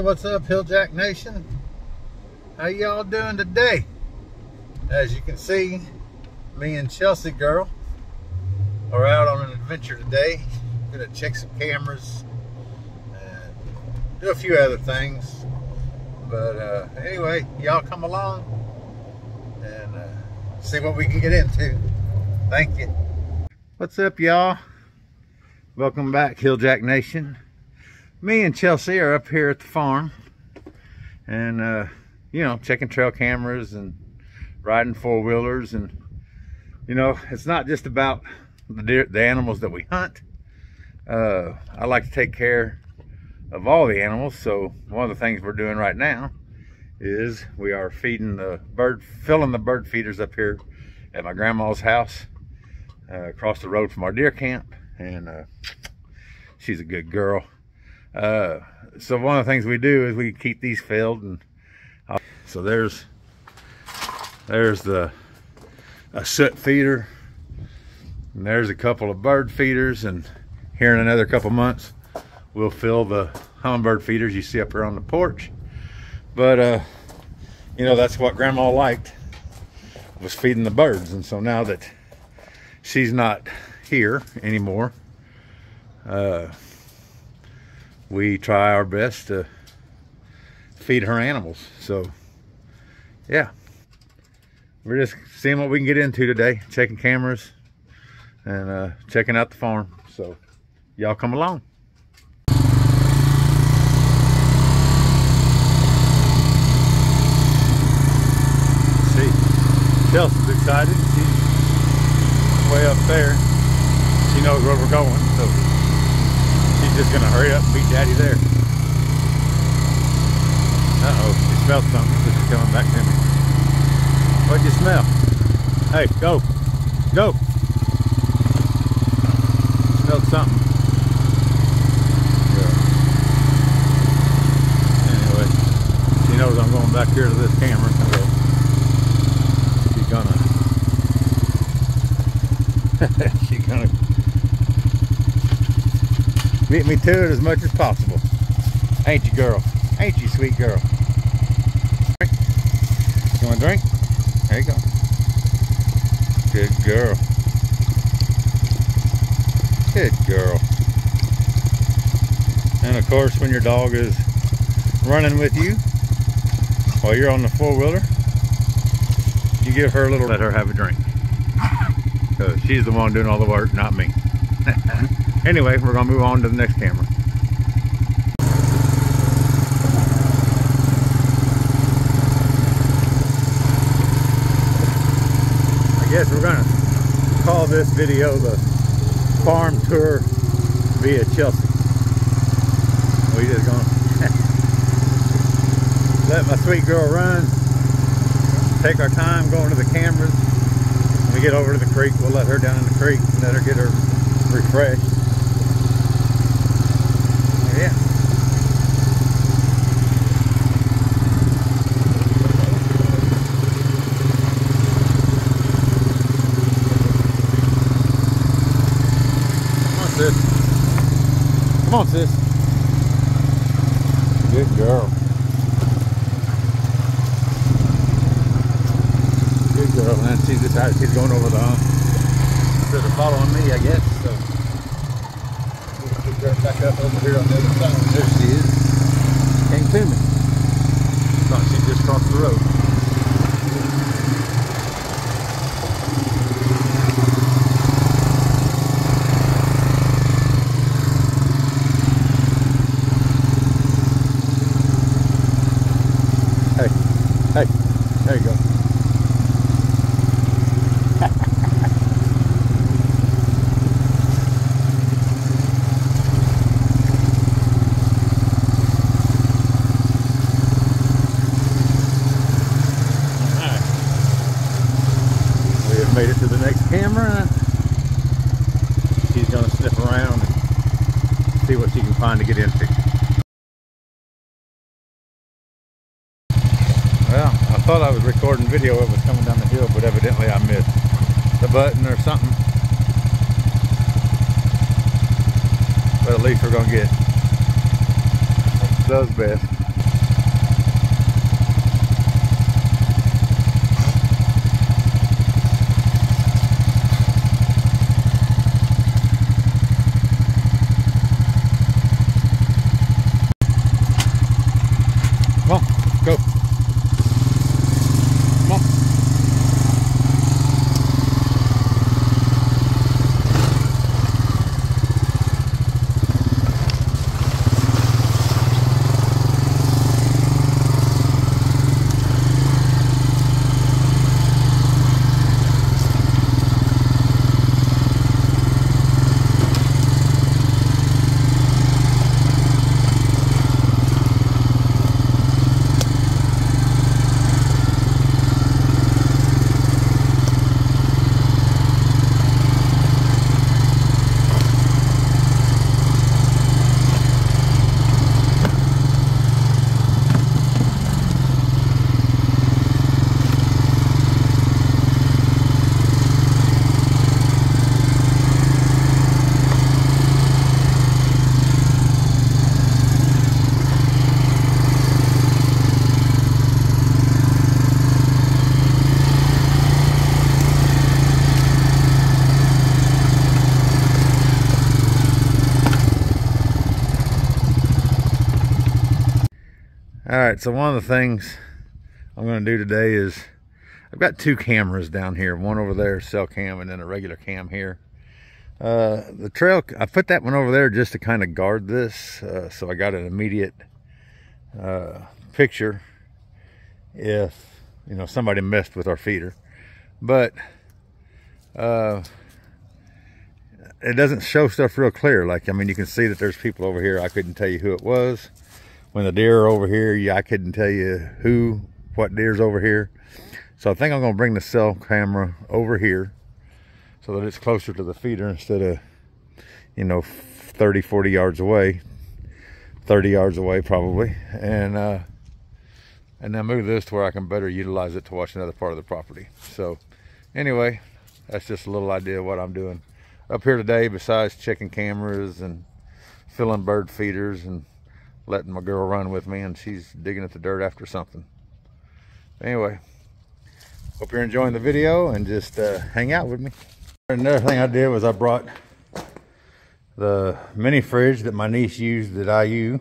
what's up, Hilljack Nation? How y'all doing today? As you can see, me and Chelsea girl are out on an adventure today. Gonna check some cameras and do a few other things. But anyway, y'all come along and see what we can get into. Thank you. What's up, y'all? Welcome back, Hilljack Nation. Me and Chelsea are up here at the farm and you know, checking trail cameras and riding four-wheelers. And you know, it's not just about the animals that we hunt. I like to take care of all the animals, so one of the things we're doing right now is we are filling the bird feeders up here at my grandma's house across the road from our deer camp. And she's a good girl. So one of the things we do is we keep these filled. And so there's a soot feeder, and there's a couple of bird feeders, and here in another couple months we'll fill the hummingbird feeders you see up here on the porch. But you know, that's what Grandma liked, was feeding the birds. And so now that she's not here anymore, we try our best to feed her animals. So yeah, we're just seeing what we can get into today, checking cameras and checking out the farm. So y'all come along. See, Chelsea's excited. She's way up there. She knows where we're going, so she's just gonna hurry up and beat Daddy there. Uh-oh, she smelled something. She's coming back to me. What'd you smell? Hey, go. Go. Smelled something. Yeah. Anyway, she knows I'm going back here to this camera, so she's gonna beat me to it as much as possible. Ain't you, girl? Ain't you, sweet girl? You want a drink? There you go. Good girl. Good girl. And of course, when your dog is running with you while you're on the four-wheeler, you give her a little, let her have a drink. Because she's the one doing all the work, not me. Anyway, we're gonna move on to the next camera. I guess we're gonna call this video the farm tour via Chelsea. We just gonna let my sweet girl run, take our time going to the cameras. When we get over to the creek, we'll let her down in the creek and let her get her refreshed. Yeah. Come on, sis. Good girl. Good girl. And then she decided she's going over the hump instead of following me, I guess. So we'll pick her back up over here on the other side. There she is. She came to me. Thought she just crossed the road. Hey, there you go. Alright. We have made it to the next camera. She's gonna sniff around and see what she can find to get into. Well, I thought I was recording video. It was coming down the hill, but evidently I missed the button or something. But at least we're gonna get does best. right, so one of the things I'm going to do today is I've got two cameras down here, one over there, cell cam, and then a regular cam here. The trail, I put that one over there just to kind of guard this, so I got an immediate picture if, you know, somebody messed with our feeder. But it doesn't show stuff real clear. Like, I mean, you can see that there's people over here. I couldn't tell you who it was. When the deer are over here, yeah, I couldn't tell you what deer's over here. So I think I'm gonna bring the cell camera over here so that it's closer to the feeder instead of, you know, 30, 40 yards away, 30 yards away probably. And then move this to where I can better utilize it to watch another part of the property. So anyway, that's just a little idea of what I'm doing up here today, besides checking cameras and filling bird feeders and letting my girl run with me, and she's digging at the dirt after something. Anyway, hope you're enjoying the video and just hang out with me. Another thing I did was I brought the mini fridge that my niece used at IU.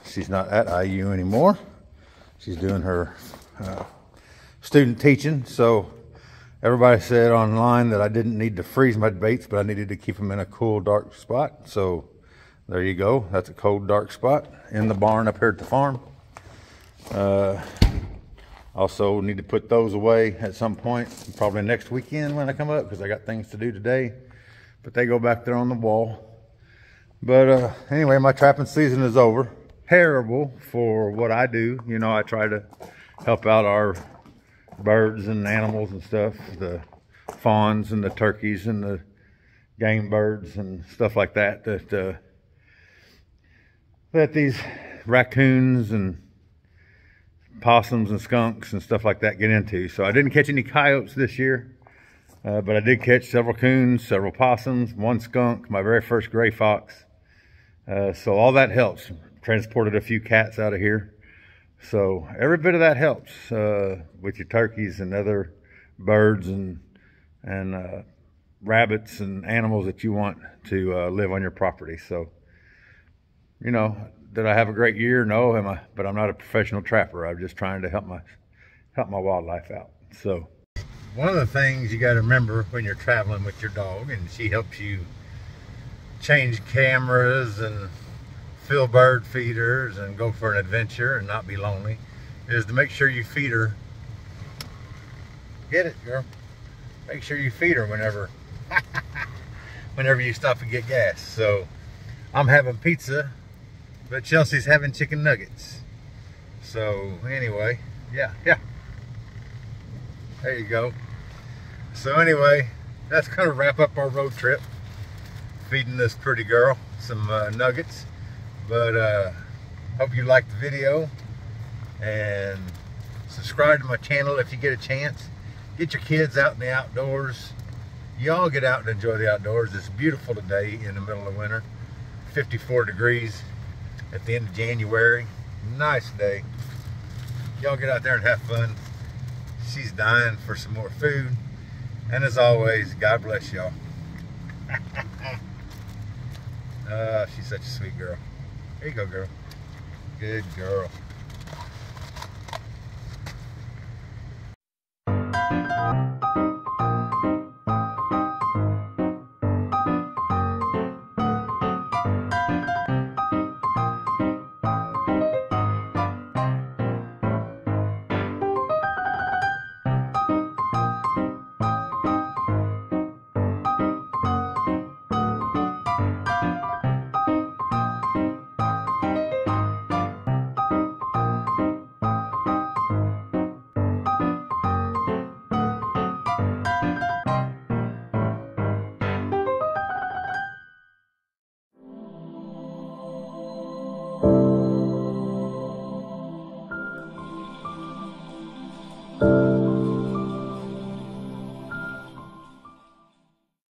She's not at IU anymore. She's doing her student teaching. So everybody said online that I didn't need to freeze my baits, but I needed to keep them in a cool, dark spot. So there you go. That's a cold, dark spot in the barn up here at the farm. Also need to put those away at some point, probably next weekend when I come up, because I got things to do today. But they go back there on the wall. But anyway, my trapping season is over. Terrible for what I do. You know, I try to help out our birds and animals and stuff, the fawns and the turkeys and the game birds and stuff like that, that these raccoons and possums and skunks and stuff like that get into. So I didn't catch any coyotes this year, but I did catch several coons, several possums, one skunk, my very first gray fox. So all that helps. Transported a few cats out of here. So every bit of that helps with your turkeys and other birds and rabbits and animals that you want to live on your property. So, you know, did I have a great year? No, but I'm not a professional trapper. I'm just trying to help my wildlife out. So one of the things you got to remember when you're traveling with your dog, and she helps you change cameras and fill bird feeders and go for an adventure and not be lonely, is to make sure you feed her. Get it, girl? Make sure you feed her whenever you stop and get gas. So I'm having pizza, but Chelsea's having chicken nuggets. So anyway, yeah. There you go. So anyway, that's gonna wrap up our road trip. Feeding this pretty girl some nuggets. But hope you liked the video, and subscribe to my channel if you get a chance. Get your kids out in the outdoors. Y'all get out and enjoy the outdoors. It's beautiful today in the middle of winter. 54 degrees at the end of January. Nice day. Y'all get out there and have fun. She's dying for some more food. And as always, God bless y'all. She's such a sweet girl. Here you go, girl. Good girl.